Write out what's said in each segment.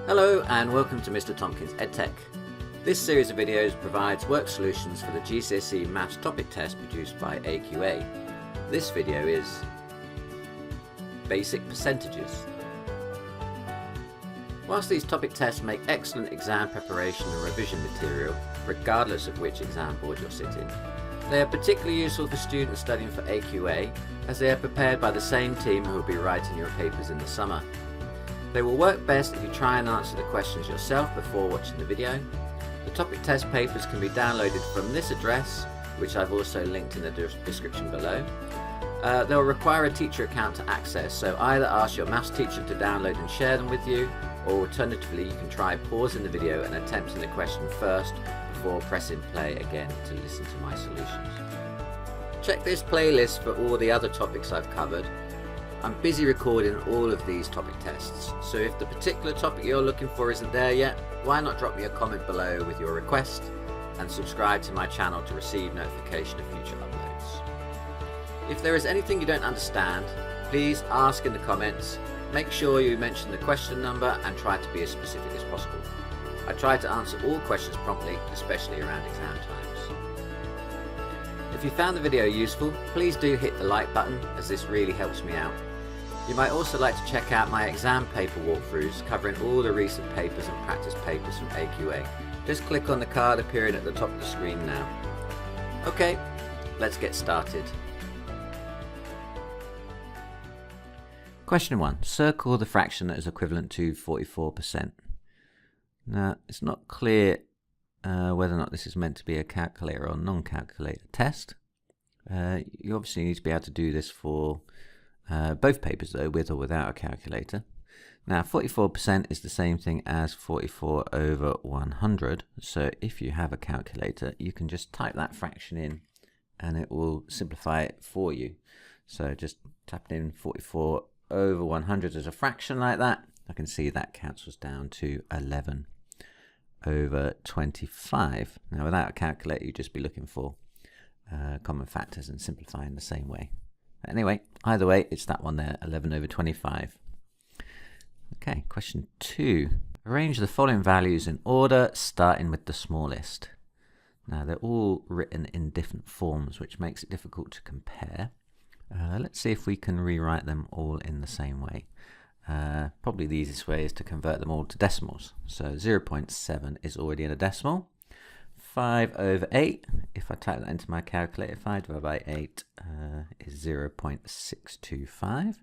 Hello and welcome to Mr. Tompkins EdTech. This series of videos provides work solutions for the GCSE Maths Topic Test produced by AQA. This video is Basic Percentages. Whilst these topic tests make excellent exam preparation and revision material, regardless of which exam board you're sitting, they are particularly useful for students studying for AQA as they are prepared by the same team who will be writing your papers in the summer. They will work best if you try and answer the questions yourself before watching the video. The topic test papers can be downloaded from this address, which I've also linked in the description below. They'll require a teacher account to access, so either ask your maths teacher to download and share them with you, or alternatively you can try pausing the video and attempting the question first before pressing play again to listen to my solutions. Check this playlist for all the other topics I've covered. I'm busy recording all of these topic tests, so if the particular topic you're looking for isn't there yet, why not drop me a comment below with your request and subscribe to my channel to receive notification of future uploads. If there is anything you don't understand, please ask in the comments. Make sure you mention the question number and try to be as specific as possible. I try to answer all questions promptly, especially around exam times. If you found the video useful, please do hit the like button, as this really helps me out. You might also like to check out my exam paper walkthroughs covering all the recent papers and practice papers from AQA. Just click on the card appearing at the top of the screen now. Okay, let's get started. Question 1. Circle the fraction that is equivalent to 44%. Now, it's not clear whether or not this is meant to be a calculator or non-calculator test. You obviously need to be able to do this for both papers though, with or without a calculator. Now 44% is the same thing as 44 over 100, so if you have a calculator you can just type that fraction in and it will simplify it for you. So just typing in 44 over 100 as a fraction like that, I can see that cancels down to 11 over 25. Now without a calculator you'd just be looking for common factors and simplifying the same way. Anyway, either way, it's that one there, 11 over 25. Okay, question 2. Arrange the following values in order, starting with the smallest. Now, they're all written in different forms, which makes it difficult to compare. Let's see if we can rewrite them all in the same way. Probably the easiest way is to convert them all to decimals. So 0.7 is already in a decimal. 5 over 8, if I type that into my calculator, 5 divided by 8 is 0.625.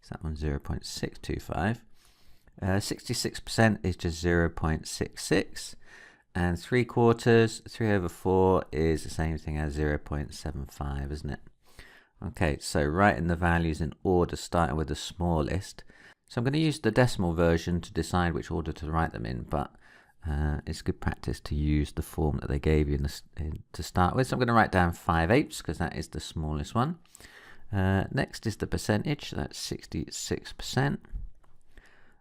So that one's 0.625. 66% is just 0.66. And 3/4, 3 over 4 is the same thing as 0.75, isn't it? Okay, so writing the values in order, starting with the smallest. So I'm going to use the decimal version to decide which order to write them in, but it's good practice to use the form that they gave you to start with. So I'm going to write down 5/8 because that is the smallest one. Next is the percentage, that's 66%.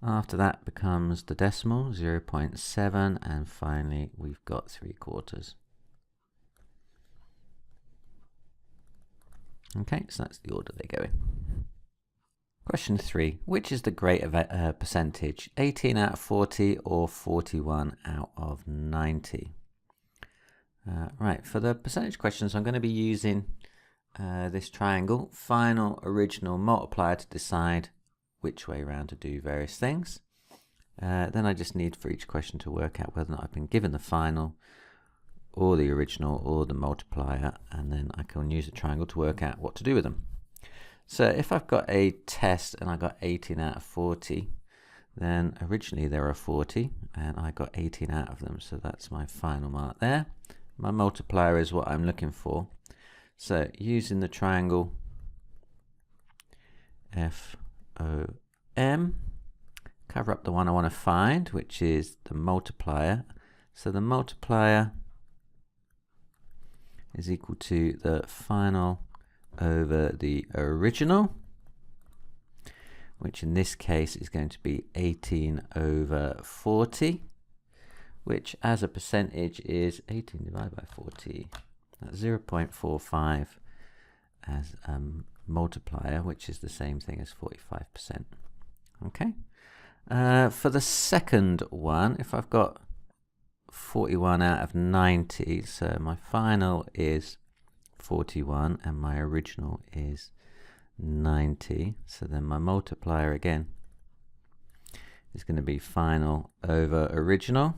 After that becomes the decimal, 0.7, and finally we've got 3/4. Okay, so that's the order they go in. Question 3. Which is the greater percentage, 18 out of 40 or 41 out of 90? Right, for the percentage questions I'm going to be using this triangle, final, original, multiplier to decide which way around to do various things. Then I just need for each question to work out whether or not I've been given the final or the original or the multiplier, and then I can use the triangle to work out what to do with them. So if I've got a test and I got 18 out of 40, then originally there are 40 and I got 18 out of them. So that's my final mark there. My multiplier is what I'm looking for. So using the triangle FOM, cover up the one I want to find, which is the multiplier. So the multiplier is equal to the final over the original, which in this case is going to be 18 over 40, which as a percentage is 18 divided by 40. That's 0.45 as multiplier, which is the same thing as 45%. Okay, For the second one, if I've got 41 out of 90, so my final is 41 and my original is 90, so then my multiplier again is going to be final over original,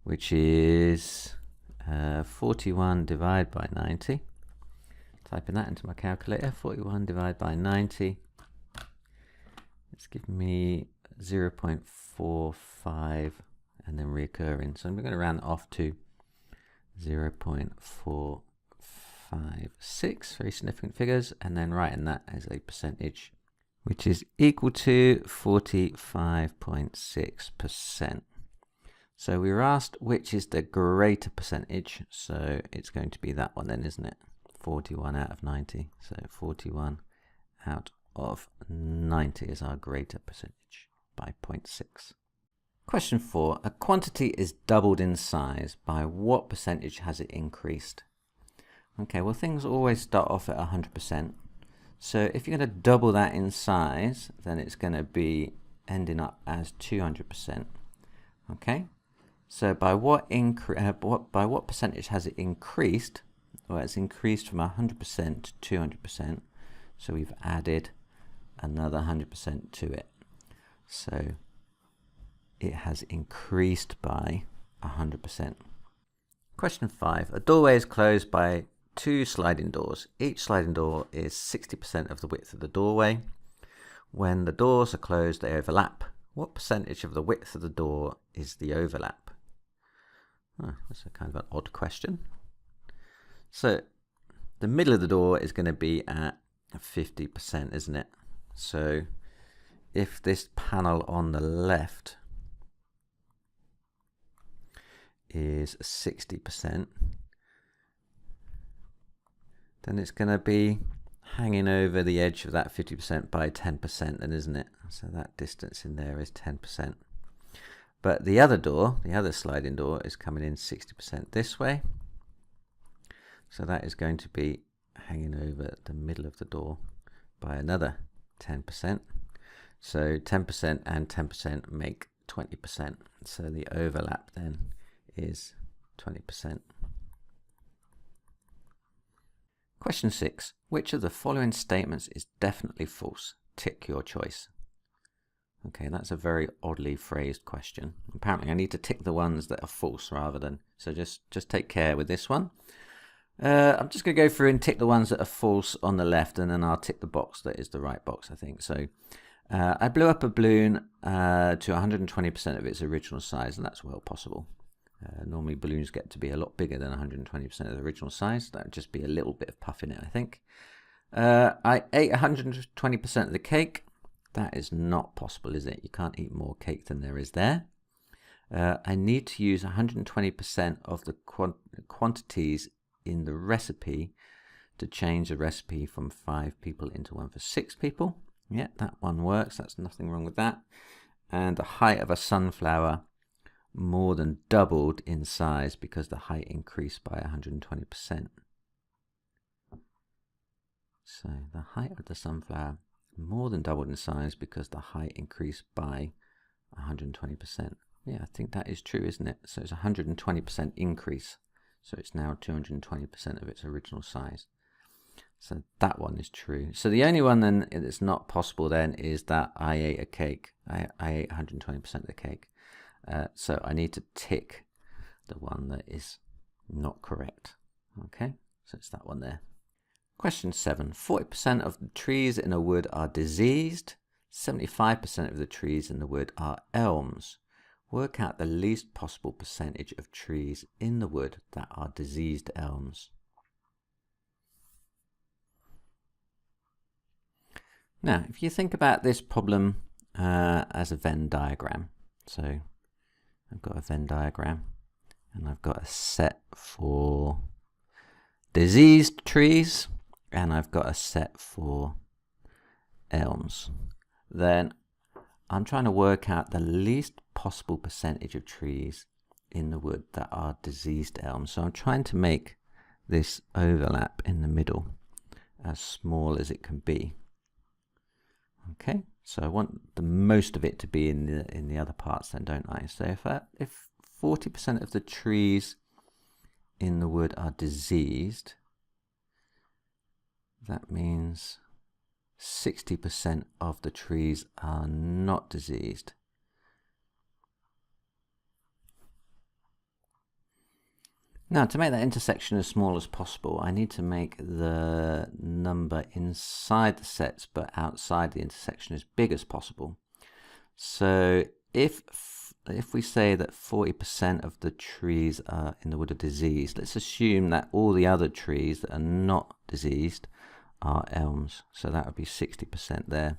which is 41 divided by 90. Typing that into my calculator, 41 divided by 90. It's giving me 0.45 and then reoccurring. So I'm going to round it off to 0.456, very significant figures, and then writing that as a percentage, which is equal to 45.6%. So we were asked which is the greater percentage, so it's going to be that one then, isn't it? 41 out of 90. So 41 out of 90 is our greater percentage by 0.6. Question 4. A quantity is doubled in size. By what percentage has it increased? Okay, well things always start off at 100%. So if you're going to double that in size, then it's going to be ending up as 200%. Okay, so by what percentage has it increased? Well, it's increased from 100% to 200%. So we've added another 100% to it. So it has increased by 100%. Question 5. A doorway is closed by 2 sliding doors. Each sliding door is 60% of the width of the doorway. When the doors are closed, they overlap. What percentage of the width of the door is the overlap? Oh, that's a kind of an odd question. So the middle of the door is going to be at 50%, isn't it? So if this panel on the left is 60%, then it's going to be hanging over the edge of that 50% by 10% then, isn't it? So that distance in there is 10%. But the other door, the other sliding door, is coming in 60% this way. So that is going to be hanging over the middle of the door by another 10%. So 10% and 10% make 20%. So the overlap then is 20%. Question 6. Which of the following statements is definitely false? Tick your choice. Okay, that's a very oddly phrased question. Apparently I need to tick the ones that are false rather than, so just take care with this one. I'm just going to go through and tick the ones that are false on the left, and then I'll tick the box that is the right box, I think. So I blew up a balloon to 120% of its original size, and that's well possible. Normally balloons get to be a lot bigger than 120% of the original size. That would just be a little bit of puff in it, I think. I ate 120% of the cake. That is not possible, is it? You can't eat more cake than there is there. I need to use 120% of the quantities in the recipe to change the recipe from 5 people into one for 6 people. Yeah, that one works. That's nothing wrong with that. And the height of a sunflower more than doubled in size because the height increased by 120%. So the height of the sunflower more than doubled in size because the height increased by 120%. Yeah, I think that is true, isn't it? So it's a 120% increase. So it's now 220% of its original size. So that one is true. So the only one then that's not possible then is that I ate a cake. I ate 120% of the cake. So I need to tick the one that is not correct. Okay, so it's that one there. Question 7. 40% of the trees in a wood are diseased. 75% of the trees in the wood are elms. Work out the least possible percentage of trees in the wood that are diseased elms. Now, if you think about this problem as a Venn diagram. So I've got a Venn diagram and I've got a set for diseased trees and I've got a set for elms. Then I'm trying to work out the least possible percentage of trees in the wood that are diseased elms. So I'm trying to make this overlap in the middle as small as it can be. Okay, So I want the most of it to be in the other parts then, don't I? So if 40% of the trees in the wood are diseased, that means 60% of the trees are not diseased. Now, to make that intersection as small as possible, I need to make the number inside the sets but outside the intersection as big as possible. So if we say that 40% of the trees in the wood are diseased, let's assume that all the other trees that are not diseased are elms. So that would be 60% there.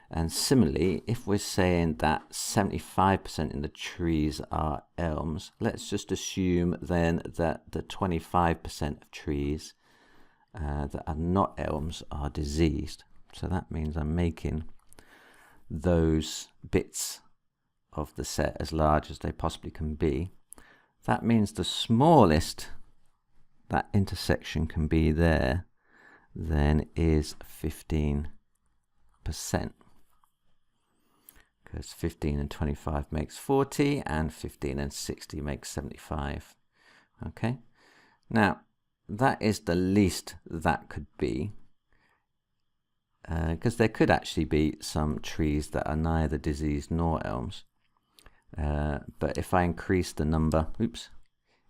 And similarly, if we're saying that 75% in the trees are elms, let's just assume then that the 25% of trees that are not elms are diseased. So that means I'm making those bits of the set as large as they possibly can be. That means the smallest that intersection can be there then is 15%. Because 15 and 25 makes 40, and 15 and 60 makes 75. Okay, now that is the least that could be, because there could actually be some trees that are neither diseased nor elms. But if I increase the number,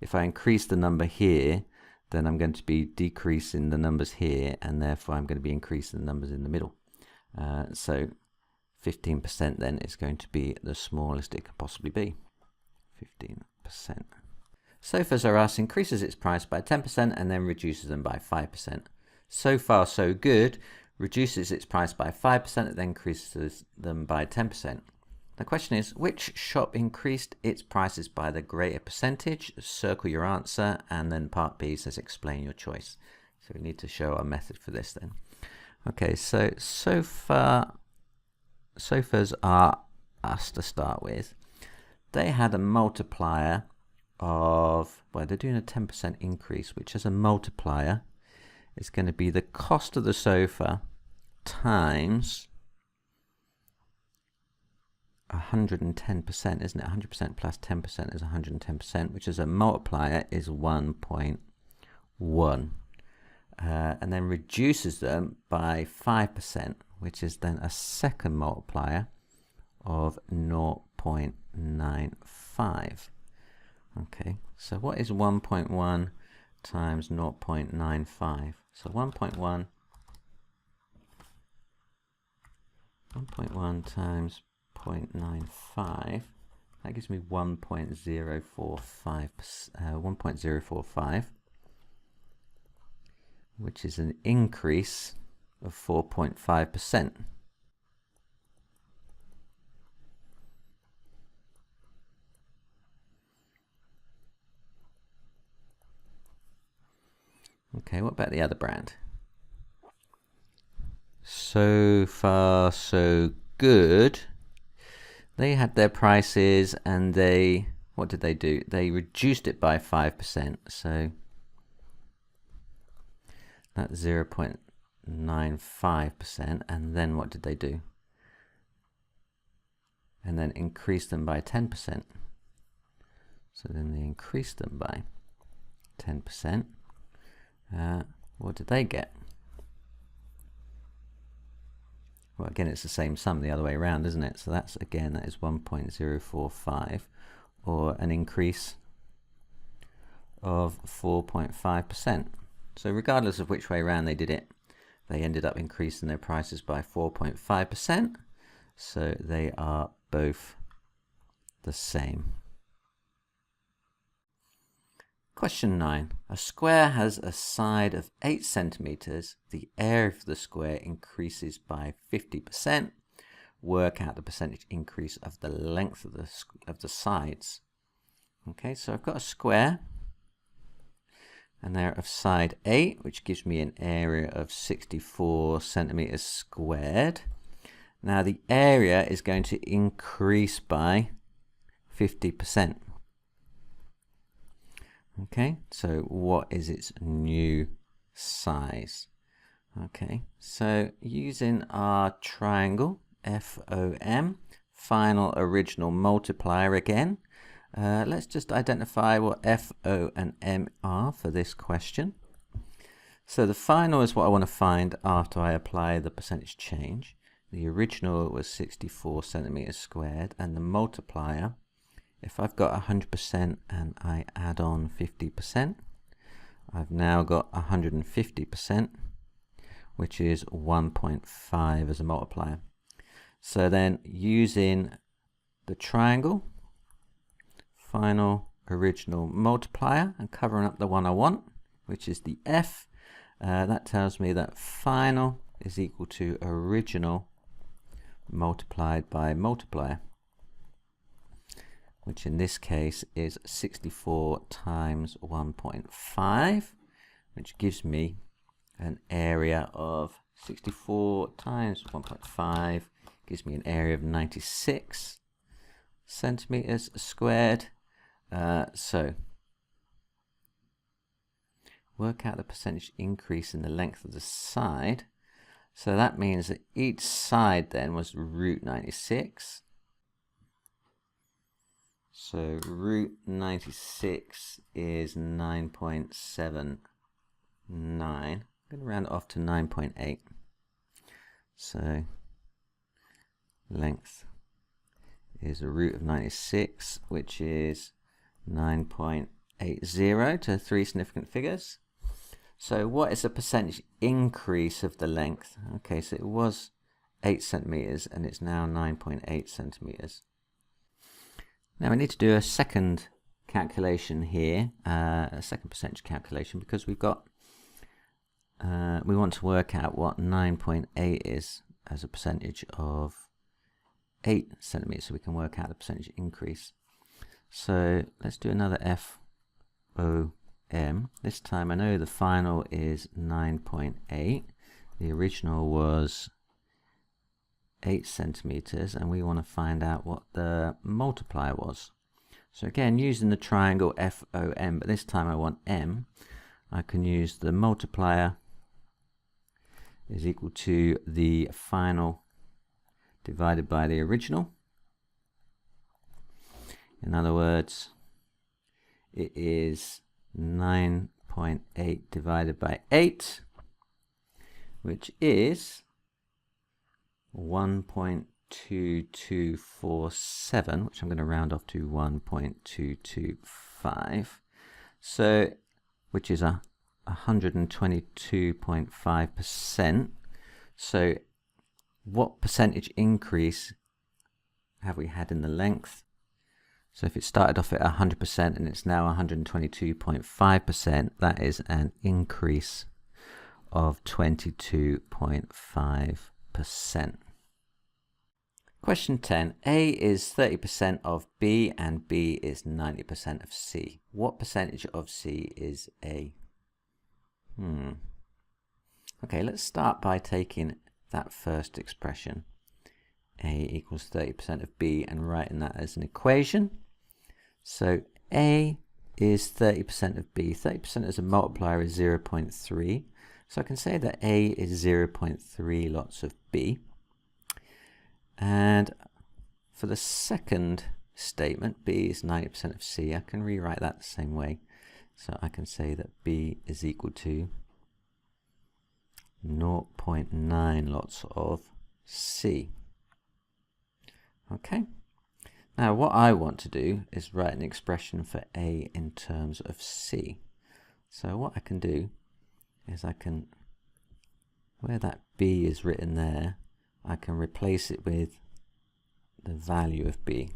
if I increase the number here, then I'm going to be decreasing the numbers here, and therefore I'm going to be increasing the numbers in the middle. So 15% then is going to be the smallest it could possibly be. 15%. Sofas are asked increases its price by 10% and then reduces them by 5%. So far so good. Reduces its price by 5% and then increases them by 10%. The question is, which shop increased its prices by the greater percentage? Circle your answer, and then part B says explain your choice. So we need to show our method for this then. Okay, so sofas are us to start with. They had a multiplier of, well, they're doing a 10% increase, which as a multiplier is going to be the cost of the sofa times 110%, isn't it? 100% plus 10% is 110%, which as a multiplier is 1.1. And then reduces them by 5%, which is then a second multiplier of 0.95. Okay, so what is 1.1 times 0.95? So 1.1 times 0.95, that gives me 1.045, which is an increase of 4.5%. Okay, what about the other brand? So far so good. They had their prices and they, what did they do? They reduced it by 5%. So that's 0.95%. And then what did they do? And then increased them by 10%. So then they increased them by 10%. What did they get? Well, again, it's the same sum the other way around, isn't it? So that's, again, that is 1.045, or an increase of 4.5%. So regardless of which way around they did it, they ended up increasing their prices by 4.5%. So they are both the same. Question 9. A square has a side of 8 centimeters. The area of the square increases by 50%. Work out the percentage increase of the length of the sides. Okay, so I've got a square, and they're of side 8, which gives me an area of 64 centimeters squared. Now the area is going to increase by 50%. Okay, so what is its new size? Okay, so using our triangle FOM, final original multiplier again. Let's just identify what FO and M are for this question. So the final is what I want to find after I apply the percentage change. The original was 64 centimeters squared, and the multiplier, if I've got 100% and I add on 50%, I've now got 150%, which is 1.5 as a multiplier. So then using the triangle, final original multiplier, and covering up the one I want, which is the F, that tells me that final is equal to original multiplied by multiplier, which in this case is 64 times 1.5, which gives me an area of 64 times 1.5 gives me an area of 96 centimeters squared. So work out the percentage increase in the length of the side. So that means that each side then was root 96. So root 96 is 9.79. I'm going to round it off to 9.8. So length is a root of 96, which is 9.80 to three significant figures. So what is the percentage increase of the length? Okay, so it was 8 centimeters and it's now 9.8 centimeters. Now we need to do a second calculation here, a second percentage calculation, because we've got we want to work out what 9.8 is as a percentage of 8 centimeters, so we can work out the percentage increase. So let's do another FOM. This time I know the final is 9.8. The original was 8 centimeters, and we want to find out what the multiplier was. So again, using the triangle FOM, but this time I want M, I can use the multiplier is equal to the final divided by the original. In other words, it is 9.8 divided by 8, which is 1.2247, which I'm going to round off to 1.225. So, which is 122.5%. So what percentage increase have we had in the length? So if it started off at 100% and it's now 122.5%, that is an increase of 22.5%. Question 10. A is 30% of B and B is 90% of C. What percentage of C is A? Okay, let's start by taking that first expression, A equals 30% of B, and writing that as an equation. So A is 30% of B. 30% as a multiplier is 0.3. So I can say that A is 0.3 lots of B. And for the second statement, B is 90% of C, I can rewrite that the same way. So I can say that B is equal to 0.9 lots of C. Okay. Now what I want to do is write an expression for A in terms of C. So what I can do is I can, where that B is written there, I can replace it with the value of B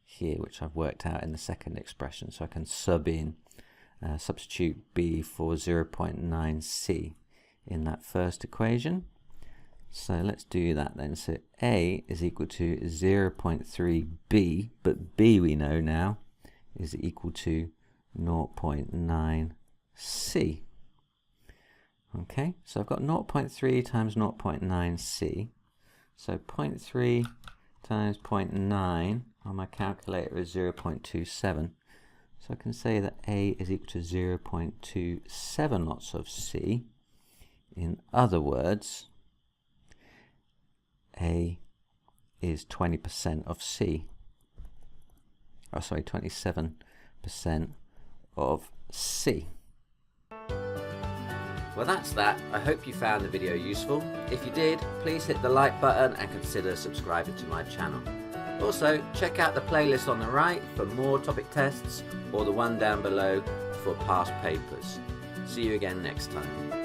here, which I've worked out in the second expression. So I can substitute B for 0.9C in that first equation. So let's do that then. So A is equal to 0.3B, but B we know now is equal to 0.9C. Okay, so I've got 0.3 times 0.9C. So 0.3 times 0.9 on my calculator is 0.27. So I can say that A is equal to 0.27 lots of C. In other words, A is 20% of C. Oh, sorry, 27% of C. Well, that's that. I hope you found the video useful. If you did, please hit the like button and consider subscribing to my channel. Also, check out the playlist on the right for more topic tests, or the one down below for past papers. See you again next time.